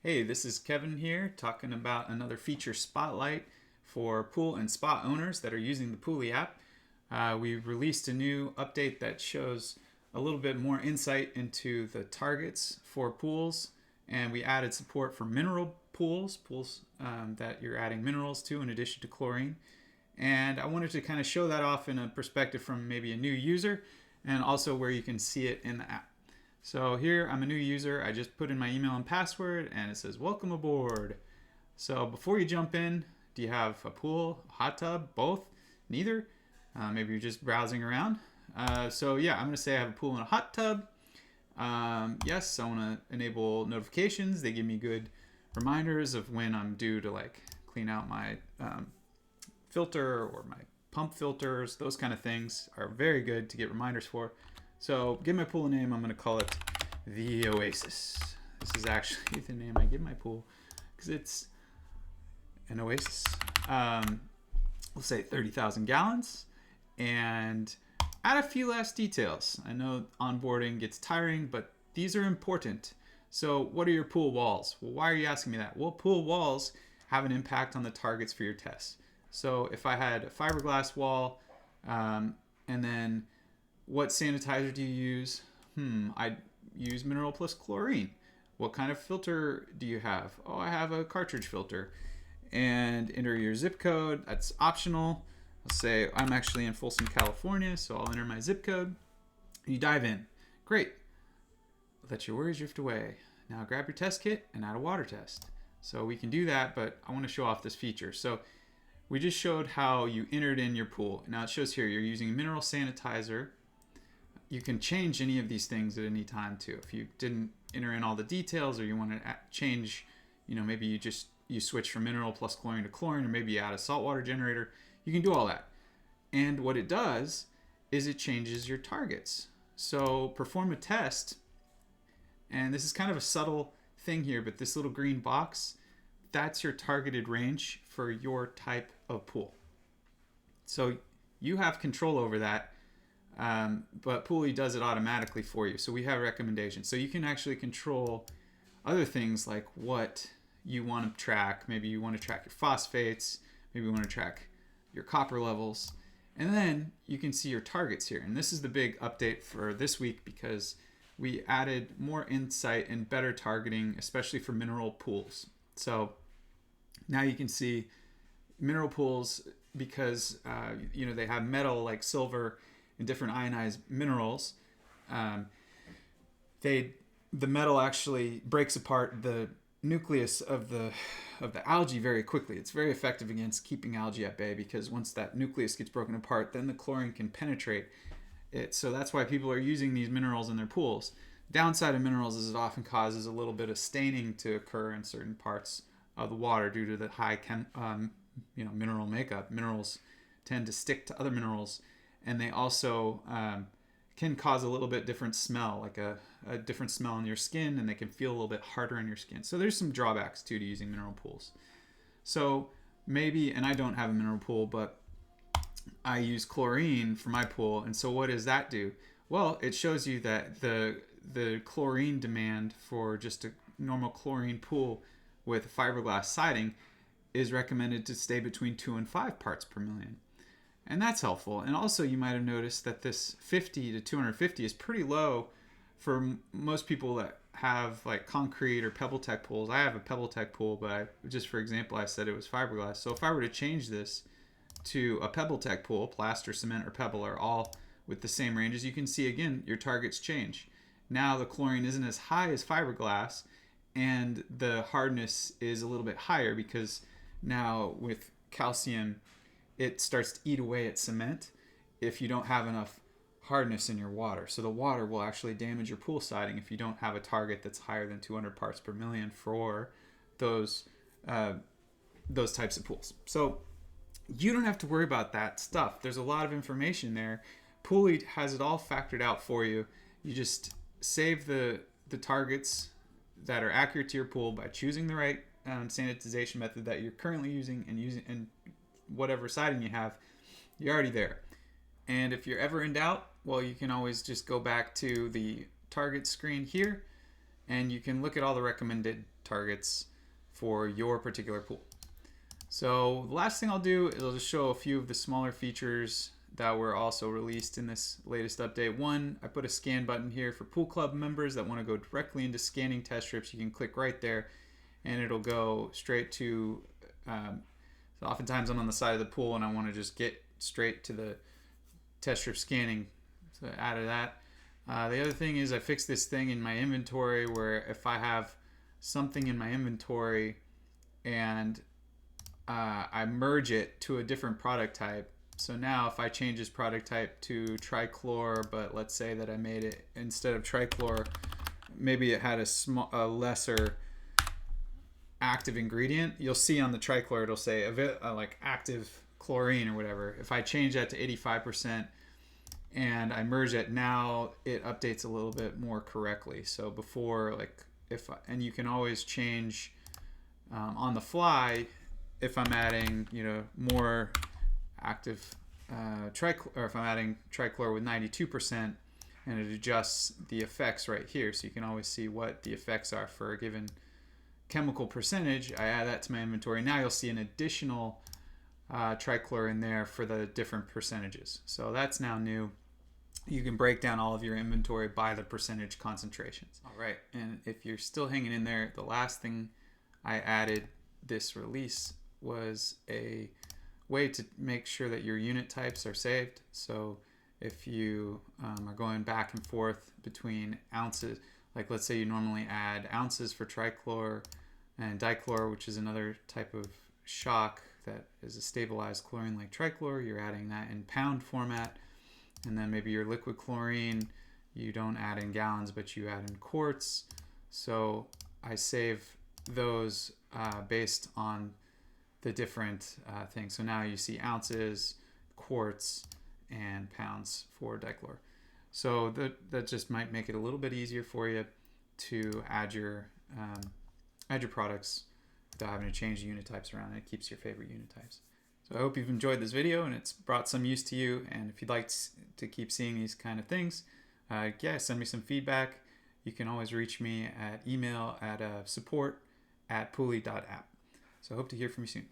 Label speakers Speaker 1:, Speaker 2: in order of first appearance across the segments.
Speaker 1: Hey, this is Kevin here talking about another feature spotlight for pool and spa owners that are using the Pooli app. We've released a new update that shows a little bit more insight into the targets for pools, and we added support for mineral pools that you're adding minerals to in addition to chlorine. And I wanted to kind of show that off in a perspective from maybe a new user and also where you can see it in the app. So here I'm a new user. I just put in my email and password and it says welcome aboard. So before you jump in, do you have a pool, a hot tub, both, neither? Maybe you're just browsing around. So yeah, I'm gonna say I have a pool and a hot tub. Yes, I wanna enable notifications. They give me good reminders of when I'm due to like clean out my filter or my pump filters. Those kind of things are very good to get reminders for. So give my pool a name. I'm going to call it the Oasis. This is actually the name I give my pool because it's an oasis. We'll say 30,000 gallons and add a few last details. I know onboarding gets tiring, but these are important. So what are your pool walls? Well, why are you asking me that? Well, pool walls have an impact on the targets for your tests. So if I had a fiberglass wall and then what sanitizer do you use? I use mineral plus chlorine. What kind of filter do you have? Oh, I have a cartridge filter. And enter your zip code. That's optional. I'll say I'm actually in Folsom, California, so I'll enter my zip code. You dive in. Great. Let your worries drift away. Now grab your test kit and add a water test. So we can do that, but I want to show off this feature. So we just showed how you entered in your pool. Now it shows here you're using mineral sanitizer. You can change any of these things at any time too. If you didn't enter in all the details or you want to change, maybe you switch from mineral plus chlorine to chlorine, or maybe you add a saltwater generator, you can do all that. And what it does is it changes your targets. So perform a test, and this is kind of a subtle thing here, but this little green box, that's your targeted range for your type of pool. So you have control over that. But Pooli does it automatically for you. So we have recommendations. So you can actually control other things like what you want to track. Maybe you want to track your phosphates. Maybe you want to track your copper levels. And then you can see your targets here. And this is the big update for this week because we added more insight and better targeting, especially for mineral pools. So now you can see mineral pools because they have metal like silver and different ionized minerals. The metal actually breaks apart the nucleus of the algae very quickly. It's very effective against keeping algae at bay because once that nucleus gets broken apart, then the chlorine can penetrate it. So that's why people are using these minerals in their pools. Downside of minerals is it often causes a little bit of staining to occur in certain parts of the water due to the high mineral makeup. Minerals tend to stick to other minerals, and they also can cause a little bit different smell, like a different smell in your skin, and they can feel a little bit harder in your skin. So there's some drawbacks too to using mineral pools. So maybe, and I don't have a mineral pool, but I use chlorine for my pool. And so what does that do? Well, it shows you that the chlorine demand for just a normal chlorine pool with fiberglass siding is recommended to stay between 2 and 5 parts per million. And that's helpful. And also you might have noticed that this 50 to 250 is pretty low for most people that have like concrete or PebbleTech pools. I have a PebbleTech pool, but just for example, I said it was fiberglass. So if I were to change this to a PebbleTech pool, plaster, cement, or pebble are all with the same ranges, you can see again, your targets change. Now the chlorine isn't as high as fiberglass and the hardness is a little bit higher because now with calcium, it starts to eat away at cement if you don't have enough hardness in your water. So the water will actually damage your pool siding if you don't have a target that's higher than 200 parts per million for those types of pools. So you don't have to worry about that stuff. There's a lot of information there. Pooli has it all factored out for you. You just save the targets that are accurate to your pool by choosing the right sanitization method that you're currently using and whatever siding you have, you're already there. And if you're ever in doubt, well, you can always just go back to the target screen here and you can look at all the recommended targets for your particular pool. So the last thing I'll do is I'll just show a few of the smaller features that were also released in this latest update. One, I put a scan button here for pool club members that want to go directly into scanning test strips. You can click right there and it'll go straight to, so oftentimes I'm on the side of the pool and I want to just get straight to the test strip scanning. So I added that. The other thing is I fixed this thing in my inventory where if I have something in my inventory and I merge it to a different product type. So now if I change this product type to trichlor, but let's say that I made it instead of trichlor, maybe it had a lesser active ingredient. You'll see on the trichlor it'll say like active chlorine or whatever. If I change that to 85% and I merge it, now it updates a little bit more correctly. So before, like and you can always change on the fly if I'm adding, more active trichlor, or if I'm adding trichlor with 92%, and it adjusts the effects right here, so you can always see what the effects are for a given chemical percentage. I add that to my inventory. Now you'll see an additional trichlor in there for the different percentages. So that's now new. You can break down all of your inventory by the percentage concentrations. All right, and if you're still hanging in there, the last thing I added this release was a way to make sure that your unit types are saved. So if you are going back and forth between ounces, like let's say you normally add ounces for trichlor and dichlor, which is another type of shock that is a stabilized chlorine like trichlor, you're adding that in pound format. And then maybe your liquid chlorine, you don't add in gallons, but you add in quarts. So I save those based on the different things. So now you see ounces, quarts, and pounds for dichlor. So that just might make it a little bit easier for you to add your products without having to change the unit types around. It keeps your favorite unit types. So I hope you've enjoyed this video and it's brought some use to you. And if you'd like to keep seeing these kind of things, send me some feedback. You can always reach me at email at support@pooli.app. So I hope to hear from you soon.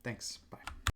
Speaker 1: Thanks. Bye.